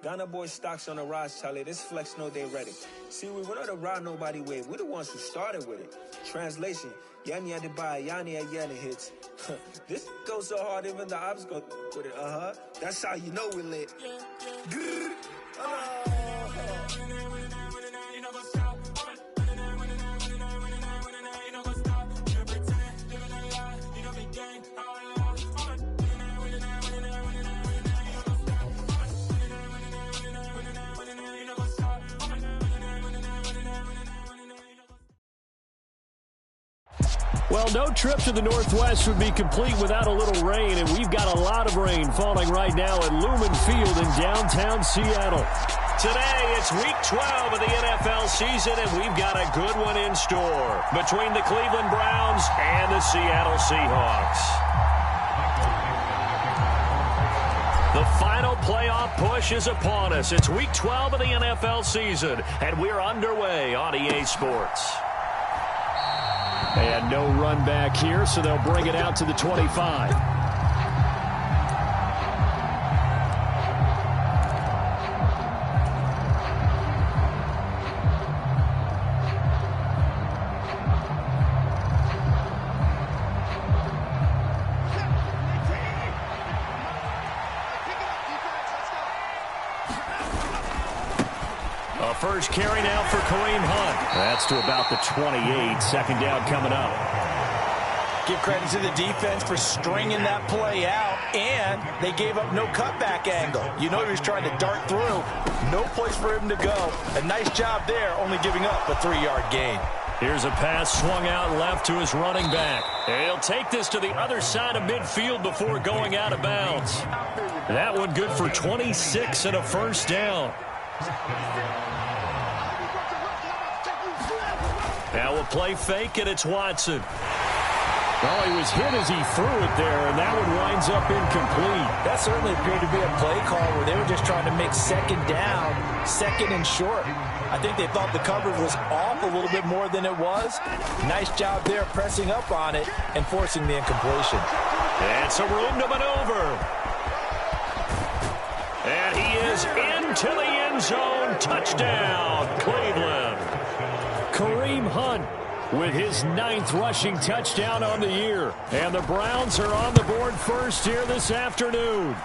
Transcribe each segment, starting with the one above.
Ghana boy stocks on the rise, Charlie. This flex know they ready. See, we were not a ride nobody wave. We the ones who started with it. Translation, Yanni had to buy, Yanni at Yanni hits. This goes so hard, even the ops go with it. That's how you know we lit. Grrr. Well, no trip to the Northwest would be complete without a little rain, and we've got a lot of rain falling right now at Lumen Field in downtown Seattle. Today, it's Week 12 of the NFL season, and we've got a good one in store between the Cleveland Browns and the Seattle Seahawks. The final playoff push is upon us. It's Week 12 of the NFL season, and we're underway on EA Sports. And no run back here, so they'll bring it out to the 25. First carry now for Kareem Hunt. That's to about the 28. Second down coming up. Give credit to the defense for stringing that play out, and they gave up no cutback angle. You know he was trying to dart through. No place for him to go. A nice job there, only giving up a 3-yard gain. Here's a pass swung out left to his running back. He'll take this to the other side of midfield before going out of bounds. That one good for 26 and a first down. Now a play fake, and it's Watson. Well, he was hit as he threw it there, and that one winds up incomplete. That certainly appeared to be a play call where they were just trying to make second down, second and short. I think they thought the coverage was off a little bit more than it was. Nice job there pressing up on it and forcing the incompletion. And some room to maneuver. And he is into the end zone. Touchdown, Cleveland. Kareem Hunt with his 9th rushing touchdown on the year. And the Browns are on the board first here this afternoon.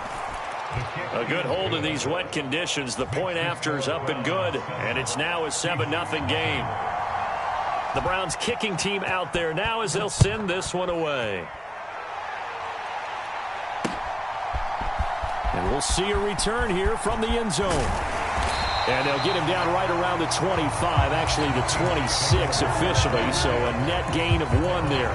A good hold in these wet conditions. The point after is up and good, and it's now a 7-0 game. The Browns kicking team out there now as they'll send this one away. And we'll see a return here from the end zone. And they'll get him down right around the 25, actually the 26 officially, so a net gain of 1 there.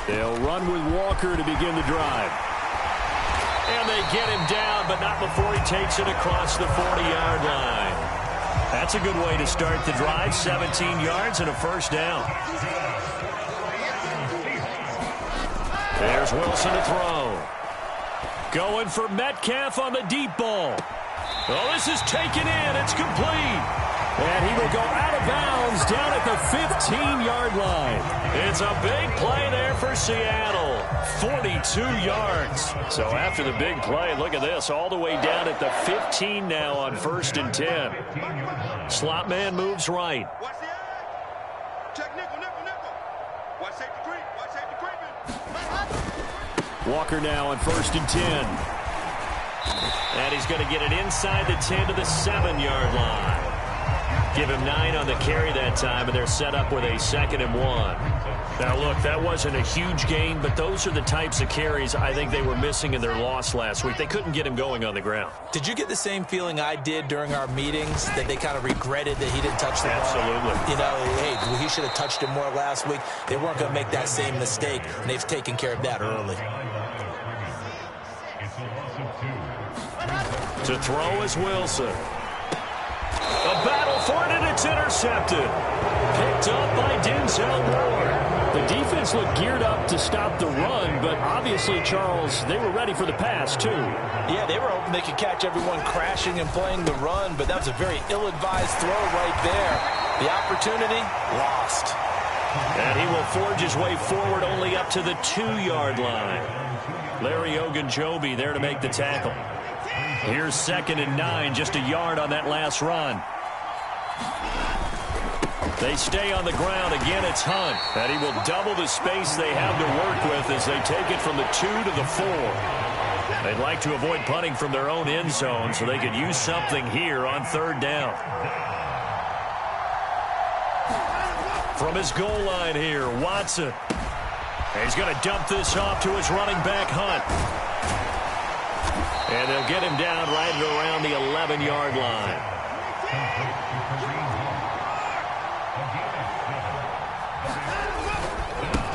They'll run with Walker to begin the drive. And they get him down, but not before he takes it across the 40-yard line. That's a good way to start the drive. 17 yards and a first down. There's Wilson to throw. Going for Metcalf on the deep ball. Well, this is taken in. It's complete. And he will go out of bounds down at the 15-yard line. It's a big play there for Seattle. 42 yards. So after the big play, look at this. All the way down at the 15 now on 1st and 10. Slot man moves right. Walker now on 1st and 10. And he's going to get it inside the 10 to the 7-yard line. Give him 9 on the carry that time, and they're set up with a 2nd and 1. Now, look, that wasn't a huge gain, but those are the types of carries I think they were missing in their loss last week. They couldn't get him going on the ground. Did you get the same feeling I did during our meetings, that they kind of regretted that he didn't touch the ball? Absolutely. You know, hey, he should have touched it more last week. They weren't going to make that same mistake, and they've taken care of that early. To throw is Wilson. A battle for it, and it's intercepted. Picked up by Denzel Ward. The defense looked geared up to stop the run, but obviously, Charles, they were ready for the pass, too. Yeah, they were hoping they could catch everyone crashing and playing the run, but that was a very ill-advised throw right there. The opportunity, lost. And he will forge his way forward only up to the 2-yard line. Larry Ogunjobi there to make the tackle. Here's 2nd and 9, just a yard on that last run. They stay on the ground. Again, it's Hunt. And he will double the space they have to work with as they take it from the 2 to the 4. They'd like to avoid punting from their own end zone so they could use something here on 3rd down. From his goal line here, Watson. He's going to dump this off to his running back, Hunt. And they'll get him down right around the 11-yard line.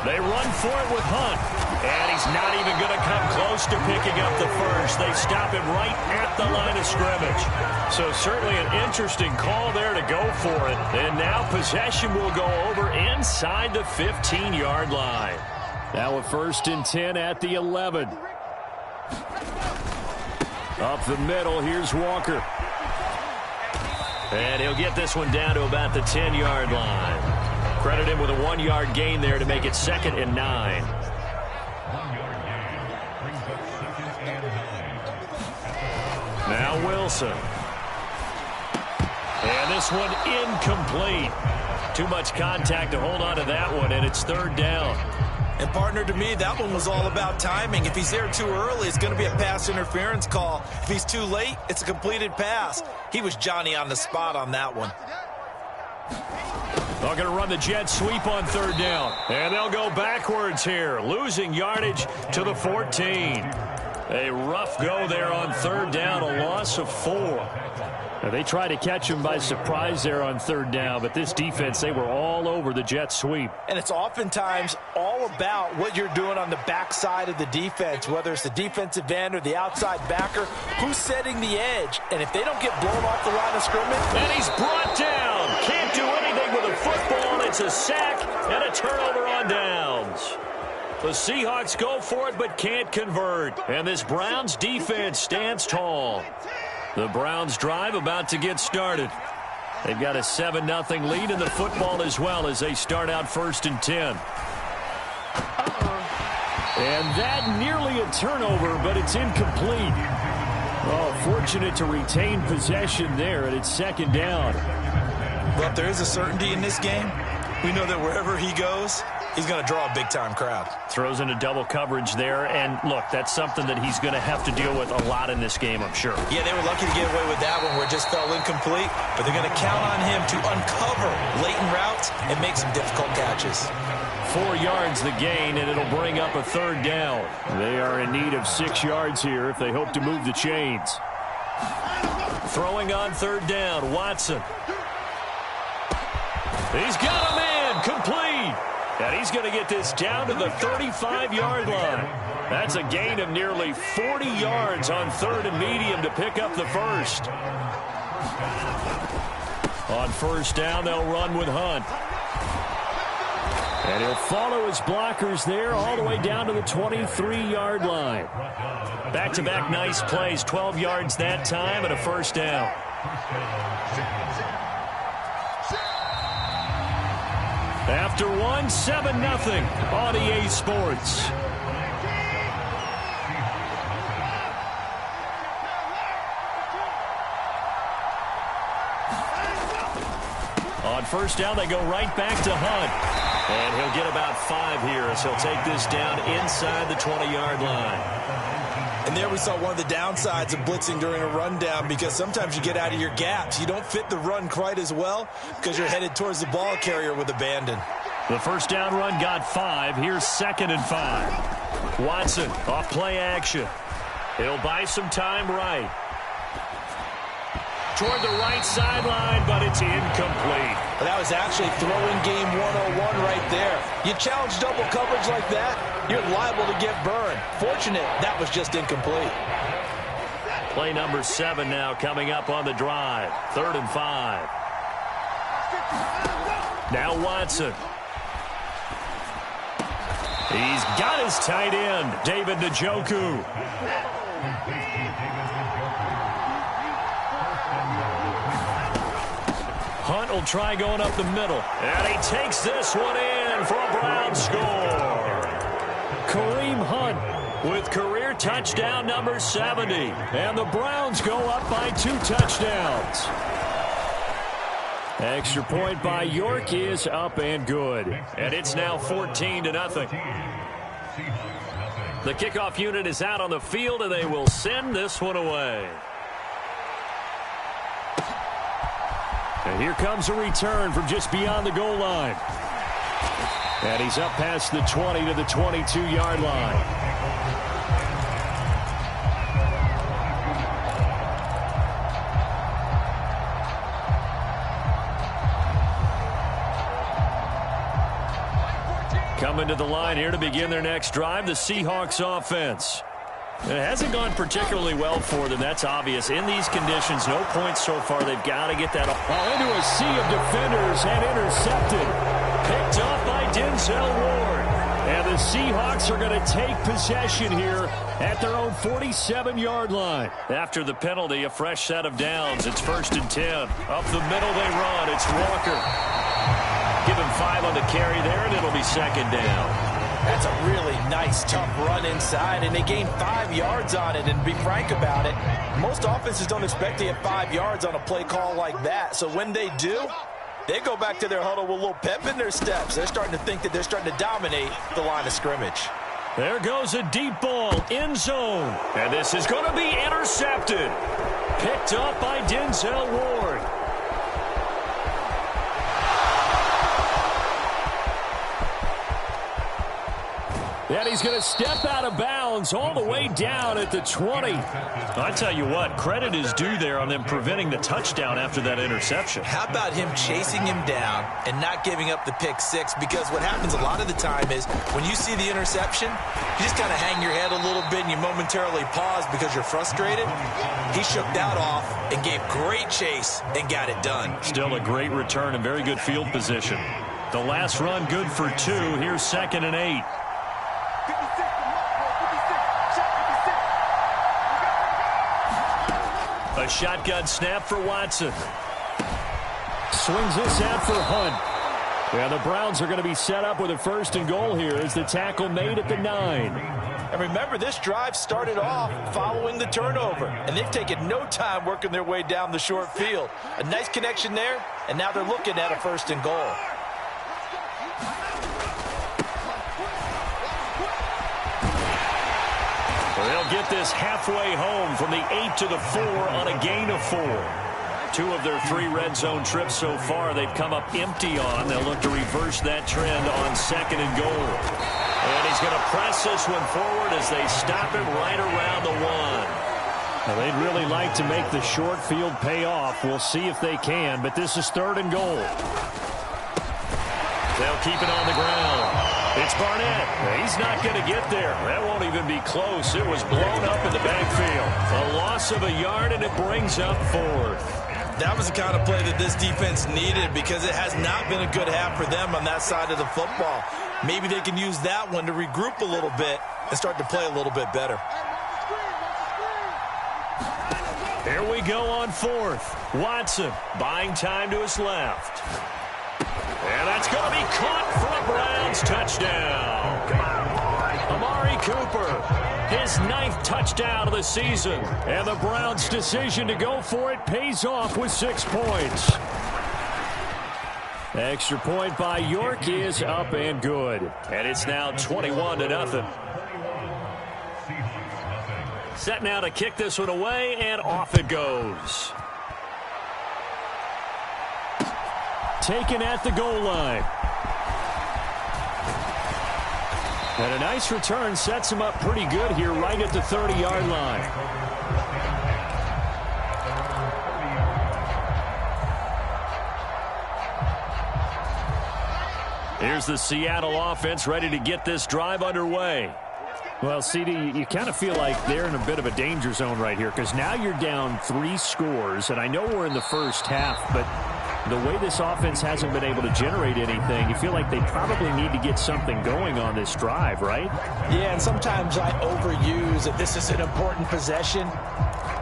They run for it with Hunt. And he's not even going to come close to picking up the first. They stop him right at the line of scrimmage. So certainly an interesting call there to go for it. And now possession will go over inside the 15-yard line. Now a 1st and 10 at the 11. Up the middle, here's Walker. And he'll get this one down to about the 10-yard line. Credit him with a 1-yard gain there to make it 2nd and 9. Now Wilson. And this one incomplete. Too much contact to hold on to that one, and it's 3rd down. And, partner, to me, that one was all about timing. If he's there too early, it's going to be a pass interference call. If he's too late, it's a completed pass. He was Johnny on the spot on that one. They're going to run the jet sweep on 3rd down. And they'll go backwards here, losing yardage to the 14. A rough go there on 3rd down, a loss of 4. Now, they tried to catch him by surprise there on 3rd down, but this defense, they were all over the jet sweep. And it's oftentimes all about what you're doing on the backside of the defense, whether it's the defensive end or the outside backer, who's setting the edge. And if they don't get blown off the line of scrimmage. And he's brought down. Can't do anything with a football. It's a sack and a turnover on downs. The Seahawks go for it but can't convert. And this Browns defense stands tall. The Browns drive about to get started. They've got a 7-0 lead in the football as well as they start out 1st and 10. And that nearly a turnover, but it's incomplete. Oh, fortunate to retain possession there, and it's 2nd down. Well, if there is a certainty in this game, we know that wherever he goes, he's going to draw a big-time crowd. Throws into double coverage there, and look, that's something that he's going to have to deal with a lot in this game, I'm sure. Yeah, they were lucky to get away with that one where it just fell incomplete, but they're going to count on him to uncover latent routes and make some difficult catches. 4 yards the gain, and it'll bring up a 3rd down. They are in need of 6 yards here if they hope to move the chains. Throwing on 3rd down, Watson. He's got a man, complete. And he's going to get this down to the 35-yard line. That's a gain of nearly 40 yards on 3rd and medium to pick up the first. On 1st down, they'll run with Hunt. And he'll follow his blockers there all the way down to the 23-yard line. Back-to-back nice plays, 12 yards that time and a 1st down. After 7-0 on EA Sports. On 1st down, they go right back to Hunt. And he'll get about 5 here as he'll take this down inside the 20-yard line. And there we saw one of the downsides of blitzing during a rundown, because sometimes you get out of your gaps. You don't fit the run quite as well because you're headed towards the ball carrier with abandon. The 1st down run got 5. Here's 2nd and 5. Watson off play action. He'll buy some time right. Toward the right sideline, but it's incomplete. Well, that was actually throwing game 101 right there. You challenge double coverage like that, you're liable to get burned. Fortunate that was just incomplete. Play number 7 now coming up on the drive. 3rd and 5. Now Watson. He's got his tight end, David Njoku. Hunt will try going up the middle. And he takes this one in for a Browns score. Kareem Hunt with career touchdown number 70. And the Browns go up by 2 touchdowns. Extra point by York is up and good. And it's now 14-0. The kickoff unit is out on the field, and they will send this one away. And here comes a return from just beyond the goal line. And he's up past the 20 to the 22-yard line. Coming to the line here to begin their next drive, the Seahawks offense. It hasn't gone particularly well for them. That's obvious. In these conditions, no points so far. They've got to get that into a sea of defenders and intercepted. Picked off by Denzel Ward. And the Seahawks are going to take possession here at their own 47-yard line. After the penalty, a fresh set of downs. It's 1st and 10. Up the middle they run. It's Walker. Give him 5 on the carry there, and it'll be 2nd down. That's a really nice, tough run inside, and they gained 5 yards on it. And to be frank about it, most offenses don't expect to get 5 yards on a play call like that. So when they do, they go back to their huddle with a little pep in their steps. They're starting to think that they're starting to dominate the line of scrimmage. There goes a deep ball, end zone. And this is going to be intercepted. Picked up by Denzel Ward. And he's going to step out of bounds all the way down at the 20. I tell you what, credit is due there on them preventing the touchdown after that interception. How about him chasing him down and not giving up the pick 6? Because what happens a lot of the time is when you see the interception, you just kind of hang your head a little bit and you momentarily pause because you're frustrated. He shook that off and gave great chase and got it done. Still a great return and very good field position. The last run good for 2. Here's 2nd and 8. A shotgun snap for Watson. Swings this out for Hunt. Yeah, the Browns are going to be set up with a 1st and goal here as the tackle made at the 9. And remember, this drive started off following the turnover, and they've taken no time working their way down the short field. A nice connection there, and now they're looking at a 1st and goal. They'll get this halfway home from the 8 to the 4 on a gain of 4. 2 of their 3 red zone trips so far they've come up empty on. They'll look to reverse that trend on 2nd and goal. And he's going to press this one forward as they stop him right around the 1. Now, they'd really like to make the short field pay off. We'll see if they can, but this is 3rd and goal. They'll keep it on the ground. It's Barnett. He's not going to get there. That won't even be close. It was blown up in the backfield. A loss of a yard, and it brings up 4th. That was the kind of play that this defense needed because it has not been a good half for them on that side of the football. Maybe they can use that one to regroup a little bit and start to play a little bit better. Here we go on 4th. Watson buying time to his left. And that's going to be caught for a Browns touchdown. Amari Cooper, his 9th touchdown of the season. And the Browns' decision to go for it pays off with 6 points. Extra point by York is up and good. And it's now 21-0. Set now to kick this one away, and off it goes. Taken at the goal line. And a nice return sets him up pretty good here right at the 30-yard line. Here's the Seattle offense ready to get this drive underway. Well, CD, you kind of feel like they're in a bit of a danger zone right here because now you're down 3 scores, and I know we're in the first half, but the way this offense hasn't been able to generate anything, you feel like they probably need to get something going on this drive, right? Yeah, and sometimes I overuse that this is an important possession.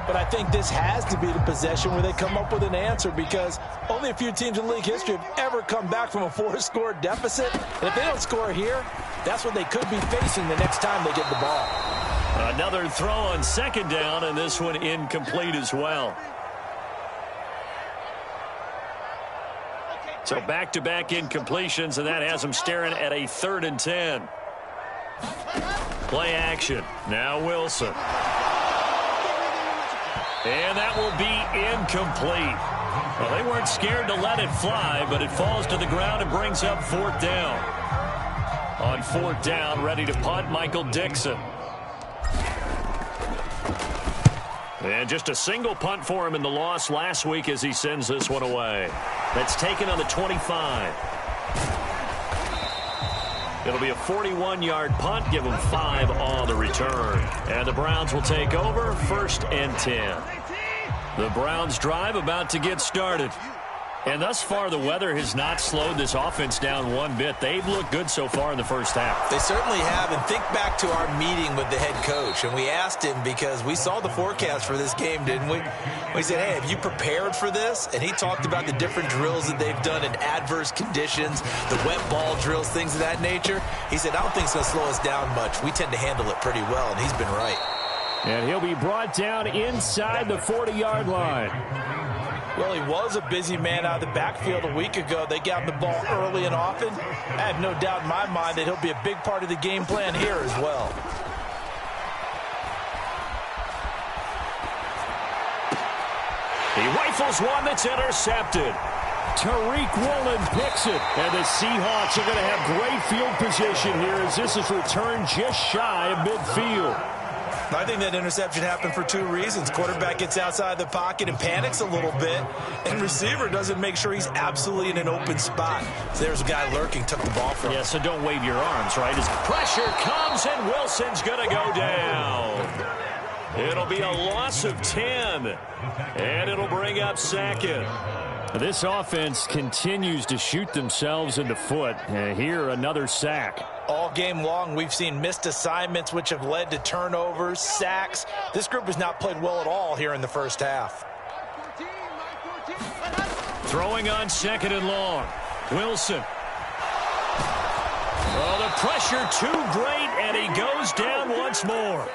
But I think this has to be the possession where they come up with an answer, because only a few teams in league history have ever come back from a 4-score deficit. And if they don't score here, that's what they could be facing the next time they get the ball. Another throw on second down, and this one incomplete as well. So back-to-back incompletions, and that has them staring at a 3rd and 10. Play action. Now Wilson. And that will be incomplete. Well, they weren't scared to let it fly, but it falls to the ground and brings up 4th down. On 4th down, ready to punt, Michael Dixon. And just a single punt for him in the loss last week as he sends this one away. That's taken on the 25. It'll be a 41-yard punt, give them 5 on the return. And the Browns will take over, 1st and 10. The Browns drive about to get started. And thus far, the weather has not slowed this offense down one bit. They've looked good so far in the first half. They certainly have. And think back to our meeting with the head coach. And we asked him, because we saw the forecast for this game, didn't we? We said, hey, have you prepared for this? And he talked about the different drills that they've done in adverse conditions, the wet ball drills, things of that nature. He said, I don't think it's going to slow us down much. We tend to handle it pretty well, and he's been right. And he'll be brought down inside the 40-yard line. Well, he was a busy man out of the backfield a week ago. They got him the ball early and often. I have no doubt in my mind that he'll be a big part of the game plan here as well. He rifles one that's intercepted. Tariq Woolen picks it. And the Seahawks are going to have great field position here as this is returned just shy of midfield. I think that interception happened for 2 reasons. Quarterback gets outside the pocket and panics a little bit, and receiver doesn't make sure he's absolutely in an open spot. So there's a guy lurking, took the ball from him. Yeah, so don't wave your arms, right? As pressure comes, and Wilson's going to go down. It'll be a loss of 10, and it'll bring up 2nd. This offense continues to shoot themselves in the foot. Here, another sack. All game long, we've seen missed assignments, which have led to turnovers, sacks. This group has not played well at all here in the first half. Throwing on 2nd and long. Wilson. Oh, the pressure too great, and he goes down once more.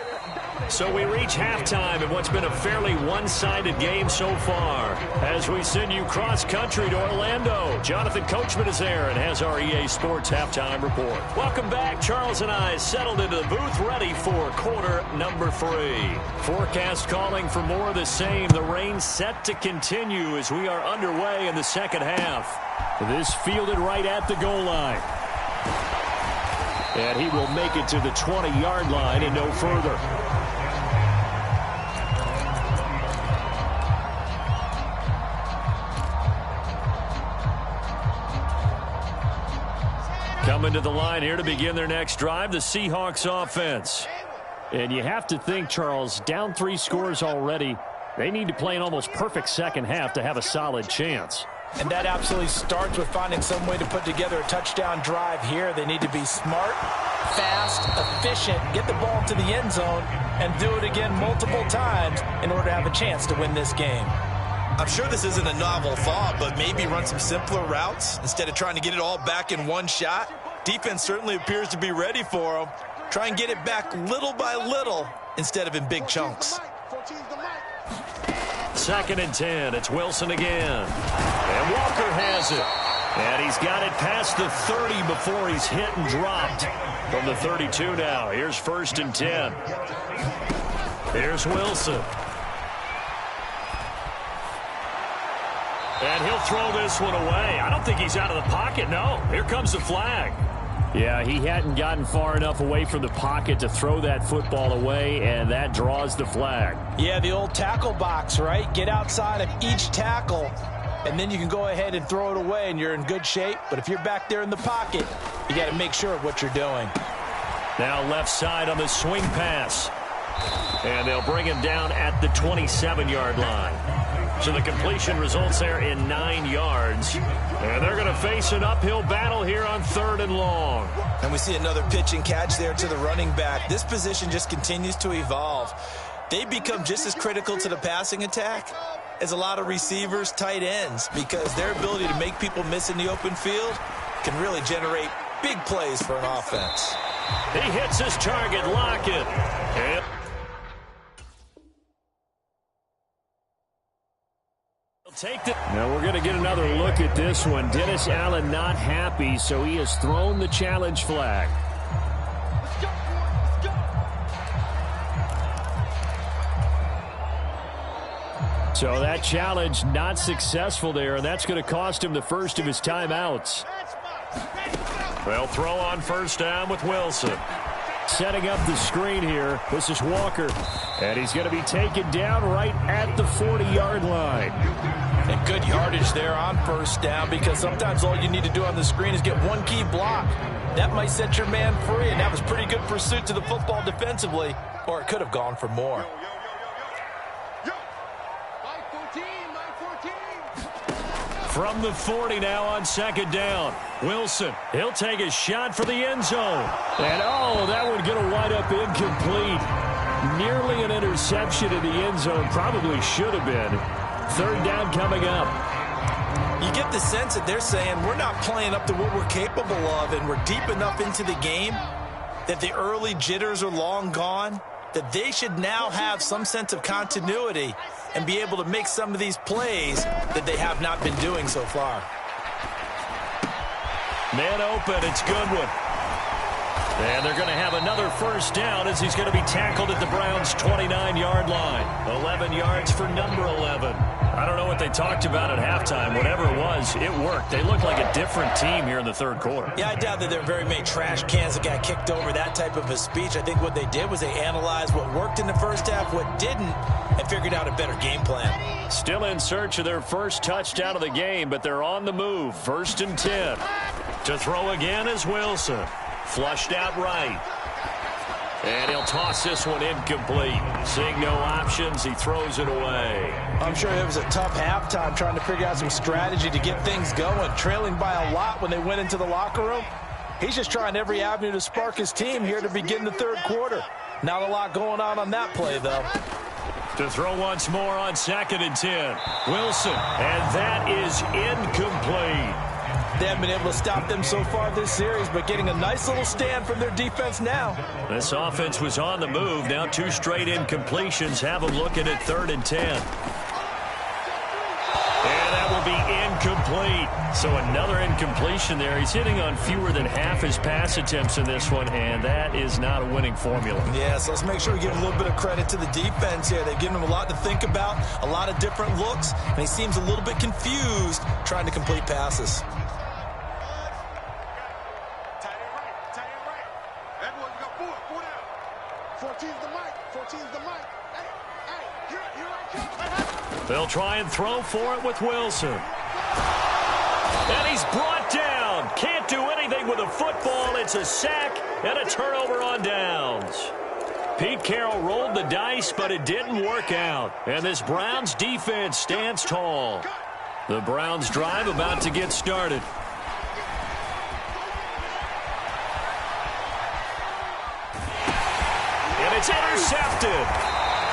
So we reach halftime in what's been a fairly one-sided game so far. As we send you cross-country to Orlando, Jonathan Coachman is there and has our EA Sports halftime report. Welcome back. Charles and I settled into the booth, ready for quarter number 3. Forecast calling for more of the same. The rain set to continue as we are underway in the second half. This fielded right at the goal line. And he will make it to the 20-yard line and no further. Coming to the line here to begin their next drive, the Seahawks offense. And you have to think, Charles, down 3 scores already. They need to play an almost perfect second half to have a solid chance. And that absolutely starts with finding some way to put together a touchdown drive here. They need to be smart, fast, efficient, get the ball to the end zone, and do it again multiple times in order to have a chance to win this game. I'm sure this isn't a novel thought, but maybe run some simpler routes instead of trying to get it all back in one shot. Defense certainly appears to be ready for them. Try and get it back little by little instead of in big chunks. 2nd and 10. It's Wilson again. And Walker has it. And he's got it past the 30 before he's hit and dropped. From the 32 now. Here's 1st and 10. Here's Wilson. And he'll throw this one away. I don't think he's out of the pocket, no. Here comes the flag. Yeah, he hadn't gotten far enough away from the pocket to throw that football away, and that draws the flag. Yeah, the old tackle box, right? Get outside of each tackle, and then you can go ahead and throw it away, and you're in good shape. But if you're back there in the pocket, you got to make sure of what you're doing. Now left side on the swing pass. And they'll bring him down at the 27-yard line. So the completion results there in 9 yards. And they're going to face an uphill battle here on 3rd and long. And we see another pitch and catch there to the running back. This position just continues to evolve. They become just as critical to the passing attack as a lot of receivers, tight ends, because their ability to make people miss in the open field can really generate big plays for an offense. He hits his target, Lockett. And now we're going to get another look at this one. Dennis Allen not happy, so he has thrown the challenge flag. So that challenge not successful there, and that's going to cost him the first of his timeouts. They'll throw on 1st down with Wilson. Setting up the screen here. This is Walker. And he's going to be taken down right at the 40-yard line. And good yardage there on 1st down, because sometimes all you need to do on the screen is get one key block. That might set your man free, and that was pretty good pursuit to the football defensively, or it could have gone for more. From the 40 now on 2nd down. Wilson, he'll take a shot for the end zone. And, oh, that one going to wind up incomplete. Nearly an interception in the end zone. Probably should have been. 3rd down coming up. You get the sense that they're saying we're not playing up to what we're capable of, and we're deep enough into the game that the early jitters are long gone, that they should now have some sense of continuity and be able to make some of these plays that they have not been doing so far. Man open, it's Goodwin. And they're going to have another 1st down as he's going to be tackled at the Browns' 29-yard line. 11 yards for number 11. I don't know what they talked about at halftime. Whatever it was, it worked. They looked like a different team here in the 3rd quarter. Yeah, I doubt that there are very many trash cans that got kicked over, that type of a speech. I think what they did was they analyzed what worked in the 1st half, what didn't, and figured out a better game plan. Still in search of their first touchdown of the game, but they're on the move. 1st and 10. To throw again is Wilson. Flushed out right. And he'll toss this one incomplete. Seeing no options, he throws it away. I'm sure it was a tough halftime trying to figure out some strategy to get things going. Trailing by a lot when they went into the locker room. He's just trying every avenue to spark his team here to begin the 3rd quarter. Not a lot going on that play, though. To throw once more on 2nd and 10. Wilson, and that is incomplete. They haven't been able to stop them so far this series, but getting a nice little stand from their defense now. This offense was on the move. Now 2 straight incompletions have them looking at 3rd and 10. And that will be incomplete. So another incompletion there. He's hitting on fewer than half his pass attempts in this one, and that is not a winning formula. Yeah, so let's make sure we give a little bit of credit to the defense here. They've given him a lot to think about, a lot of different looks, and he seems a little bit confused trying to complete passes. They'll try and throw for it with Wilson. And he's brought down. Can't do anything with a football. It's a sack and a turnover on downs. Pete Carroll rolled the dice, but it didn't work out. And this Browns defense stands tall. The Browns drive about to get started. And it's intercepted.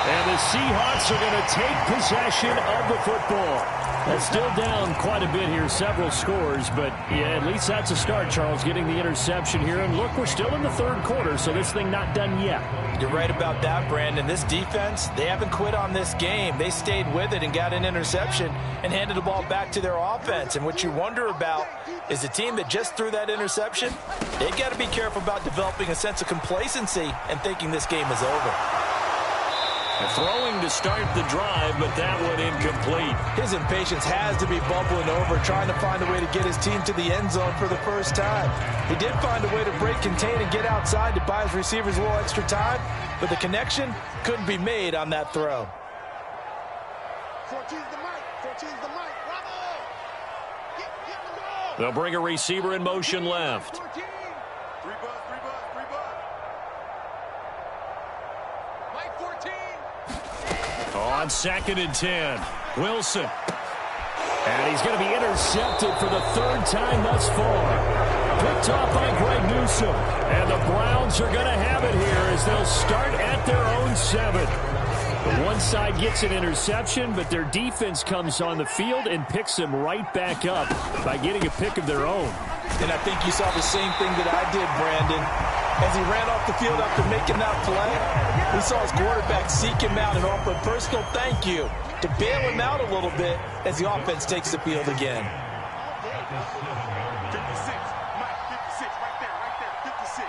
And the Seahawks are going to take possession of the football. That's still down quite a bit here, several scores, but yeah, at least that's a start, Charles, getting the interception here. And look, we're still in the 3rd quarter, so this thing not done yet. You're right about that, Brandon. This defense, they haven't quit on this game. They stayed with it and got an interception and handed the ball back to their offense. And what you wonder about is the team that just threw that interception, they've got to be careful about developing a sense of complacency and thinking this game is over. Throwing to start the drive, but that one incomplete. His impatience has to be bubbling over, trying to find a way to get his team to the end zone for the first time. He did find a way to break, contain, and get outside to buy his receivers a little extra time, but the connection couldn't be made on that throw. 14's the mic. 14's the mic. Bravo! Get the ball! They'll bring a receiver in motion left. 14. 3 buzz. Mike 14. On 2nd and 10. Wilson. And he's going to be intercepted for the third time thus far. Picked off by Greg Newsome. And the Browns are going to have it here as they'll start at their own 7. The one side gets an interception, but their defense comes on the field and picks them right back up by getting a pick of their own. And I think you saw the same thing that I did, Brandon. As he ran off the field after making that play, we saw his quarterback seek him out and offer a personal thank you to bail him out a little bit as the offense takes the field again. 56, Mike, 56, right there, 56.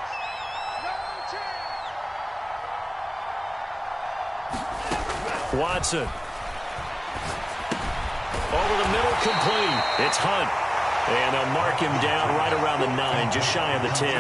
Watson. Over the middle, complete. It's Hunt. And they'll mark him down right around the 9, just shy of the 10.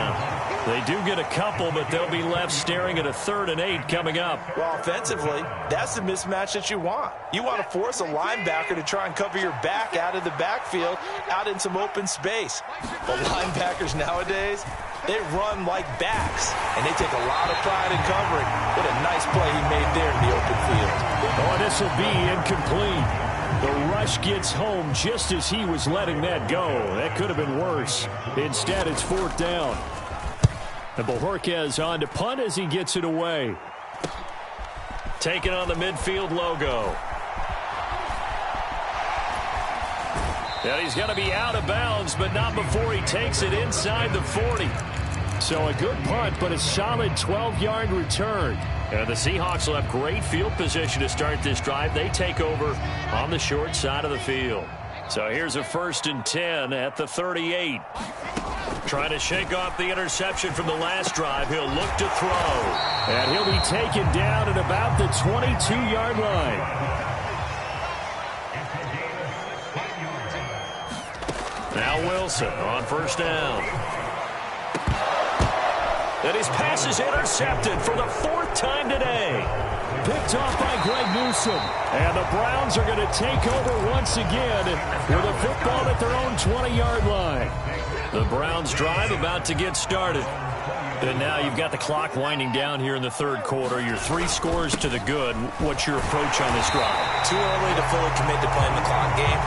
They do get a couple, but they'll be left staring at a 3rd and 8 coming up. Well, offensively, that's the mismatch that you want. You want to force a linebacker to try and cover your back out of the backfield, out in some open space. But linebackers nowadays, they run like backs, and they take a lot of pride in covering. What a nice play he made there in the open field. Oh, this will be incomplete. The rush gets home just as he was letting that go. That could have been worse. Instead, it's 4th down. And Bojorquez on to punt as he gets it away. Taking on the midfield logo. And he's going to be out of bounds, but not before he takes it inside the 40. So a good punt, but a solid 12-yard return. And the Seahawks will have great field position to start this drive. They take over on the short side of the field. So here's a 1st and 10 at the 38. Trying to shake off the interception from the last drive. He'll look to throw. And he'll be taken down at about the 22-yard line. Now Wilson on 1st down. And his pass is intercepted for the 4th time today. Picked off by Greg Newsome. And the Browns are going to take over once again with a football at their own 20-yard line. The Browns drive about to get started. And now you've got the clock winding down here in the 3rd quarter. You're 3 scores to the good. What's your approach on this drive? Too early to fully commit to playing the clock game.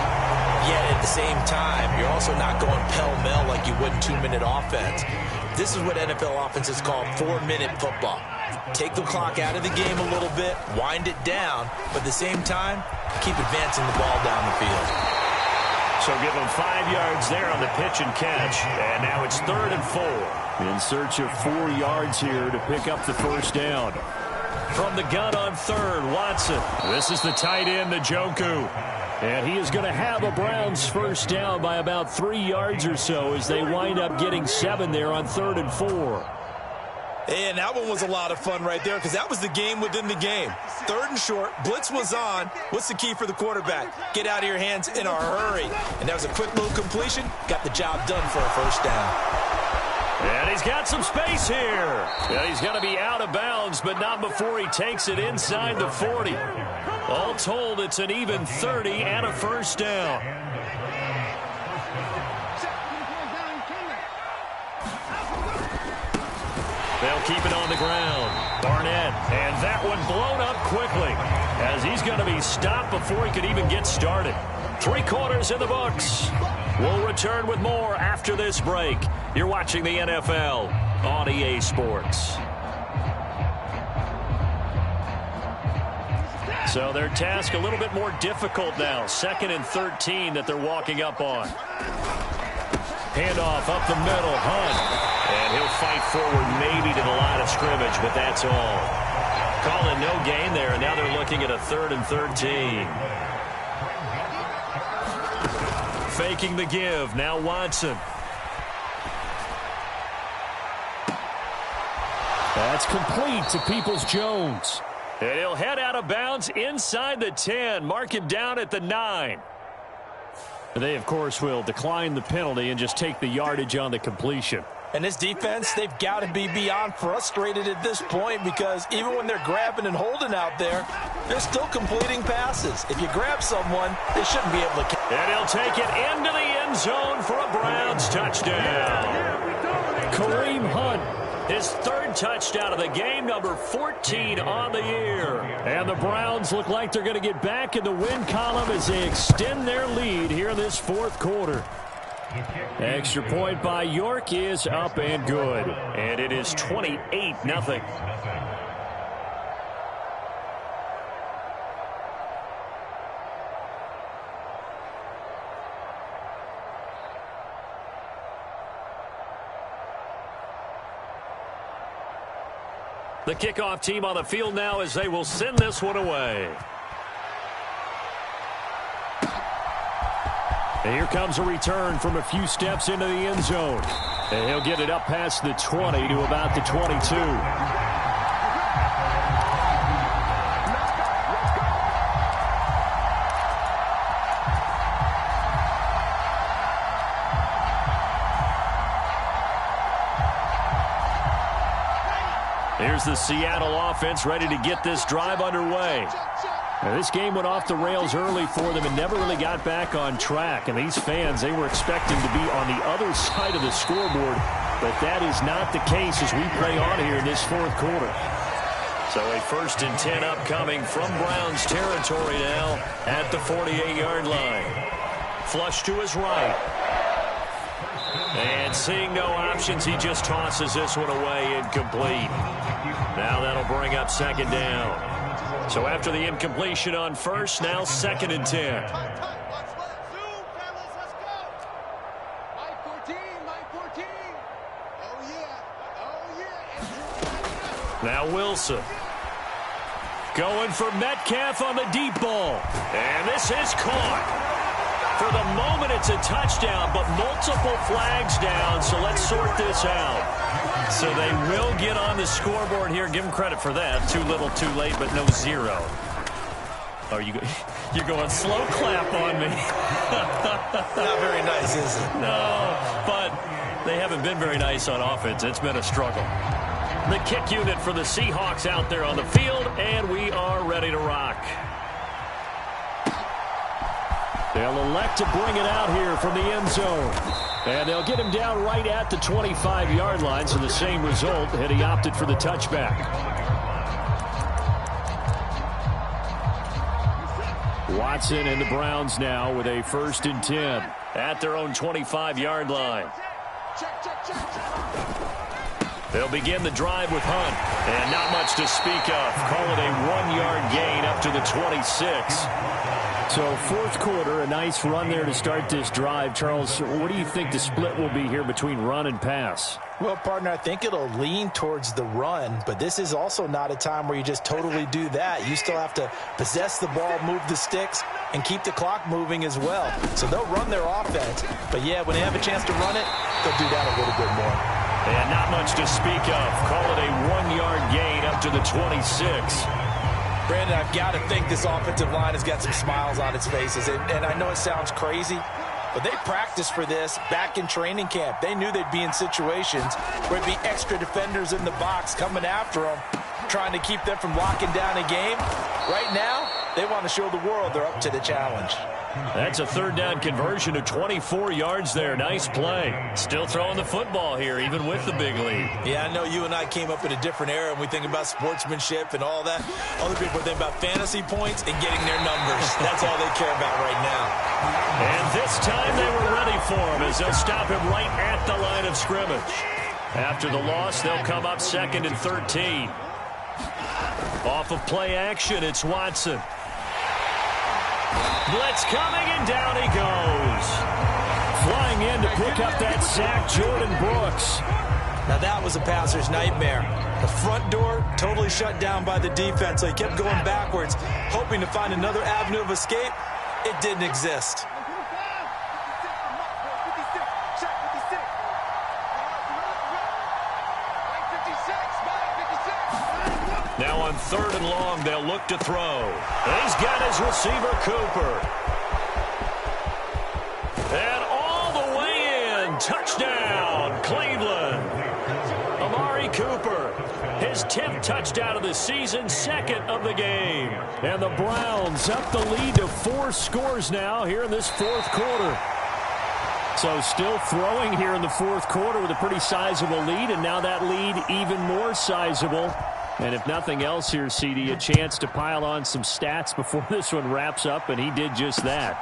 Yet at the same time, you're also not going pell-mell like you would in 2-minute offense. This is what NFL offenses call 4-minute football. Take the clock out of the game a little bit, wind it down, but at the same time, keep advancing the ball down the field. So give them 5 yards there on the pitch and catch. And now it's 3rd and 4. In search of 4 yards here to pick up the 1st down. From the gun on 3rd, Watson. This is the tight end, Njoku. And he is going to have a Browns 1st down by about 3 yards or so as they wind up getting 7 there on 3rd and 4. And that one was a lot of fun right there because that was the game within the game. 3rd and short, blitz was on. What's the key for the quarterback? Get out of your hands in a hurry. And that was a quick little completion. Got the job done for a 1st down. And he's got some space here. And he's going to be out of bounds, but not before he takes it inside the 40. All told, it's an even 30 and a 1st down. They'll keep it on the ground. Barnett, and that one blown up quickly as he's going to be stopped before he could even get started. 3 quarters in the books. We'll return with more after this break. You're watching the NFL on EA Sports. So their task a little bit more difficult now. 2nd and 13 that they're walking up on. Handoff up the middle, Hunt. And he'll fight forward maybe to the line of scrimmage, but that's all. Calling no gain there, and now they're looking at a 3rd and 13. Faking the give, now Watson. That's complete to Peoples-Jones. And he'll head out of bounds inside the 10. Mark him down at the 9. They, of course, will decline the penalty and just take the yardage on the completion. And this defense, they've got to be beyond frustrated at this point because even when they're grabbing and holding out there, they're still completing passes. If you grab someone, they shouldn't be able to. And he'll take it into the end zone for a Browns touchdown. Kareem Hunt, his 3rd Third touchdown of the game, number 14 on the year. And the Browns look like they're going to get back in the win column as they extend their lead here in this fourth quarter. Extra point by York is up and good. And it is 28-0. The kickoff team on the field now as they will send this one away. And here comes a return from a few steps into the end zone. And he'll get it up past the 20 to about the 22. Here's the Seattle offense ready to get this drive underway. Now, this game went off the rails early for them and never really got back on track. And these fans, they were expecting to be on the other side of the scoreboard. But that is not the case as we play on here in this fourth quarter. So a 1st and 10 upcoming from Browns territory now at the 48-yard line. Flush to his right. And seeing no options, he just tosses this one away incomplete. Now that'll bring up 2nd down. So after the incompletion on first, now 2nd and 10. Now Wilson. Going for Metcalf on the deep ball. And this is caught. For the moment, it's a touchdown, but multiple flags down, so let's sort this out. So they will get on the scoreboard here. Give them credit for that. Too little, too late, but no 0. Are you're going slow clap on me. Not very nice, is it? No, but they haven't been very nice on offense. It's been a struggle. The kick unit for the Seahawks out there on the field, and we are ready to rock. They'll elect to bring it out here from the end zone. And they'll get him down right at the 25-yard line, so the same result had he opted for the touchback. Watson and the Browns now with a 1st and 10 at their own 25-yard line. They'll begin the drive with Hunt. And not much to speak of. Call it a 1-yard gain up to the 26. So fourth quarter, a nice run there to start this drive. Charles, what do you think the split will be here between run and pass? Well, partner, I think it'll lean towards the run, but this is also not a time where you just totally do that. You still have to possess the ball, move the sticks, and keep the clock moving as well. So they'll run their offense, but yeah, when they have a chance to run it, they'll do that a little bit more. And not much to speak of. Call it a 1-yard gain up to the 26. Brandon, I've got to think this offensive line has got some smiles on its faces. And I know it sounds crazy, but they practiced for this back in training camp. They knew they'd be in situations where there'd be extra defenders in the box coming after them, trying to keep them from locking down a game. Right now, they want to show the world they're up to the challenge. That's a 3rd down conversion of 24 yards there. Nice play. Still throwing the football here, even with the big lead. Yeah, I know you and I came up in a different era, and we think about sportsmanship and all that. Other people think about fantasy points and getting their numbers. That's all they care about right now. And this time they were ready for him as they'll stop him right at the line of scrimmage. After the loss, they'll come up 2nd and 13. Off of play action, it's Watson. Blitz coming, and down he goes. Flying in to pick up that sack, Jordan Brooks. Now that was a passer's nightmare. The front door totally shut down by the defense, so he kept going backwards, hoping to find another avenue of escape. It didn't exist. Now on 3rd and long, they'll look to throw. He's got his receiver, Cooper. And all the way in. Touchdown, Cleveland. Amari Cooper, his 10th touchdown of the season, 2nd of the game. And the Browns up the lead to 4 scores now here in this fourth quarter. So still throwing here in the fourth quarter with a pretty sizable lead, and now that lead even more sizable. And if nothing else here, CD, a chance to pile on some stats before this one wraps up, and he did just that.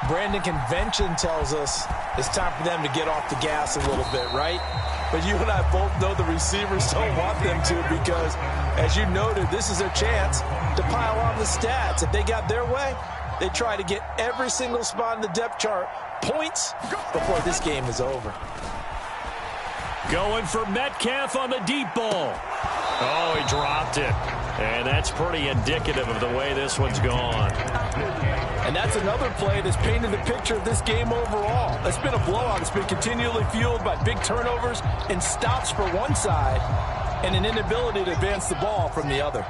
Brandon, convention tells us it's time for them to get off the gas a little bit, right? But you and I both know the receivers don't want them to because, as you noted, this is their chance to pile on the stats. If they got their way, they try to get every single spot in the depth chart points before this game is over. Going for Metcalf on the deep ball. Oh, he dropped it. And that's pretty indicative of the way this one's gone. And that's another play that's painted the picture of this game overall. It's been a blowout. It's been continually fueled by big turnovers and stops for one side and an inability to advance the ball from the other.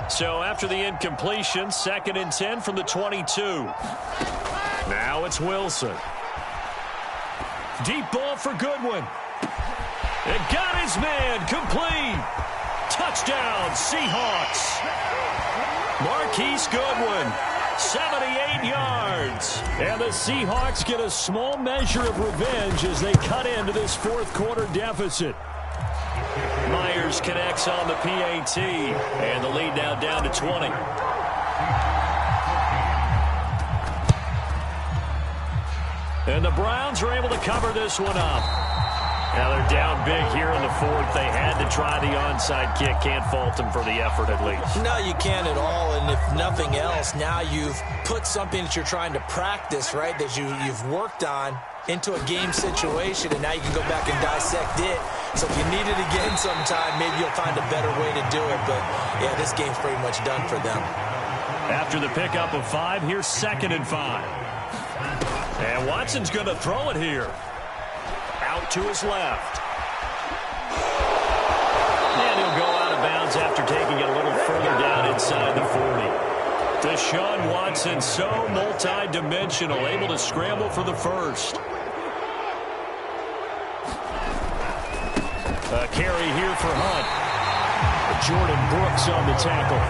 So after the incompletion, 2nd and 10 from the 22. Now it's Wilson. Deep ball for Goodwin. It got his man complete. Touchdown, Seahawks. Marquise Goodwin, 78 yards. And the Seahawks get a small measure of revenge as they cut into this fourth quarter deficit. Myers connects on the PAT, and the lead now down to 20. And the Browns are able to cover this one up. Now they're down big here in the fourth. They had to try the onside kick. Can't fault them for the effort at least. No, you can't at all. And if nothing else, now you've put something that you're trying to practice, right, that you've worked on into a game situation, and now you can go back and dissect it. So if you need it again sometime, maybe you'll find a better way to do it. But, yeah, this game's pretty much done for them. After the pickup of 5, here's 2nd and 5. And Watson's going to throw it here. Out to his left. And he'll go out of bounds after taking it a little further down inside the 40. Deshaun Watson, so multi-dimensional, able to scramble for the first. A carry here for Hunt. Jordan Brooks on the tackle.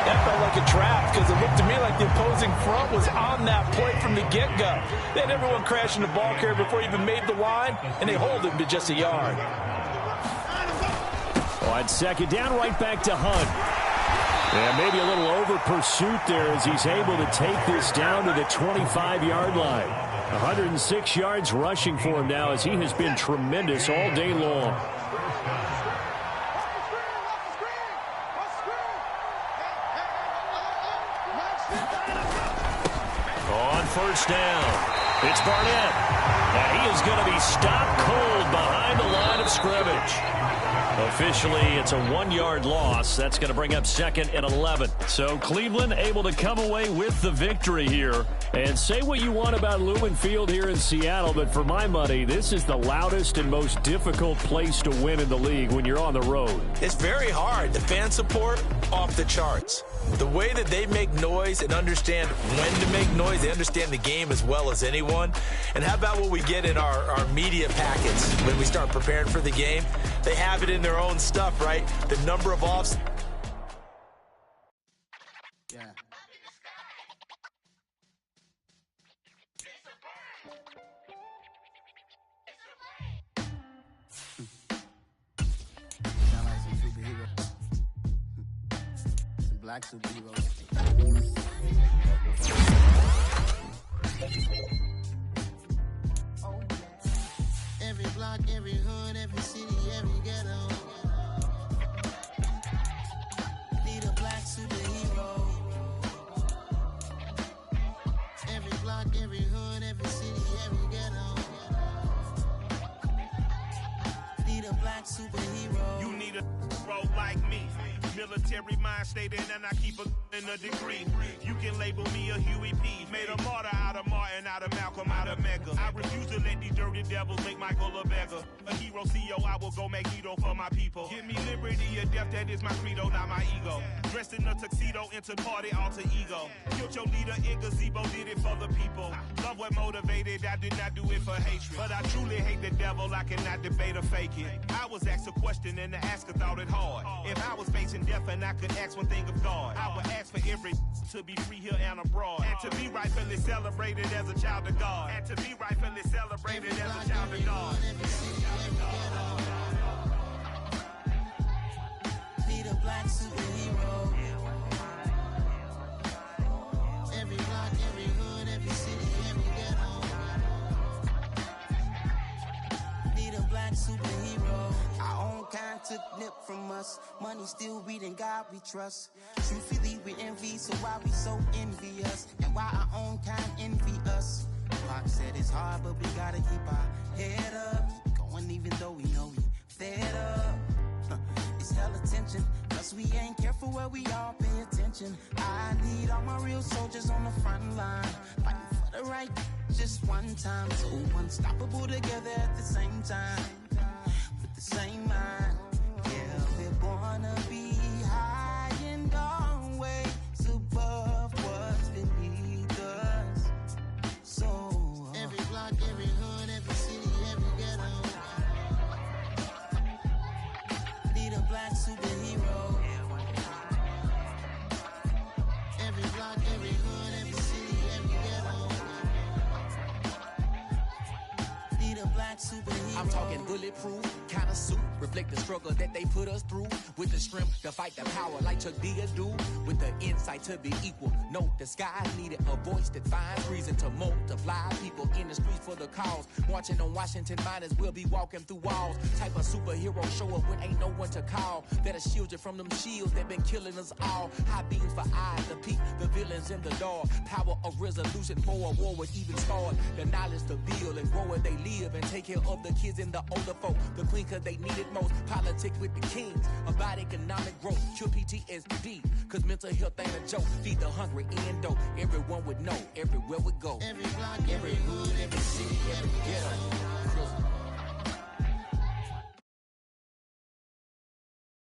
That felt like a trap because it looked to me like the opposing front was on that play from the get-go. They had everyone crashing the ball carrier before he even made the line, and they hold him to just a yard. On 2nd down, right back to Hunt. And maybe a little over-pursuit there as he's able to take this down to the 25-yard line. 106 yards rushing for him now as he has been tremendous all day long. On 1st down, it's Barnett. And he is going to be stopped cold behind the line of scrimmage. Officially, it's a 1-yard loss. That's going to bring up 2nd and 11. So Cleveland able to come away with the victory here. And say what you want about Lumen Field here in Seattle, but for my money, this is the loudest and most difficult place to win in the league when you're on the road. It's very hard. The fan support, off the charts. The way that they make noise and understand when to make noise, they understand the game as well as anyone. And how about what we get in our media packets when we start preparing for the game? They have it in their own stuff, right? The number of offs. Yeah. Sound like some superheroes. Some black superheroes. Every block, every hood, every city, every ghetto. Need a black superhero. Every block, every hood, every city, every ghetto. Need a black superhero. You need a role like me. Military mind stated, and I keep in a degree. You can label me a Huey P. Made a martyr out of Martin, out of Malcolm, out of Mega. I refuse to let these dirty devils make Michael a beggar. A hero CEO, I will go make hero for my people. Give me liberty or death, that is my credo, not my ego. Dressed in a tuxedo, into party, alter ego. Killed your leader in gazebo, did it for the people. Love what motivated, I did not do it for hatred. But I truly hate the devil, I cannot debate or fake it. I was asked a question and the asker thought it hard. If I was facing death and I could ask one thing of God, I would ask for every to be free here and abroad, and to be rightfully celebrated as a child of God, and to be rightfully celebrated as a child of God. Need a black superhero. Every block, every hood, every city, every ghetto. Need a black superhero. Our own kind took nip from us. Money still reading God we trust. Truthfully we envy, so why we so envious? And why our own kind envy us? Pac said it's hard, but we gotta keep our head up. Going even though we know we fed up. It's hella tension, plus we ain't careful where we all pay attention. I need all my real soldiers on the front line, fighting for the right just one time. So unstoppable together at the same time, with the same mind. Yeah, we're born to be high and always above what's beneath us. So every block, every hood, every city, every ghetto. Need a black superhero. Every block, every hood, every city, every ghetto. Need a black superhero. I'm talking bulletproof kind of suit, reflect the struggle that they put us through. With the strength to fight the power like Chuck D do. With the insight to be equal. No disguise needed, a voice that finds reason to multiply. People in the streets for the cause. Marching on Washington miners, we'll be walking through walls. Type of superhero show up when ain't no one to call. That'll shield you from them shields that been killing us all. High beams for eyes, the peak, the villains in the dark. Power of resolution for a war would even start. The knowledge to build and grow where they live and take care of the kids and the older folk. The queen cause they need it most. Politics with the kings. About economic growth. Cure PTSD. Cause mental health ain't a joke. Feed the hungry and dope. Everyone would know. Everywhere we go. Every block, every hood, every city, every ghetto.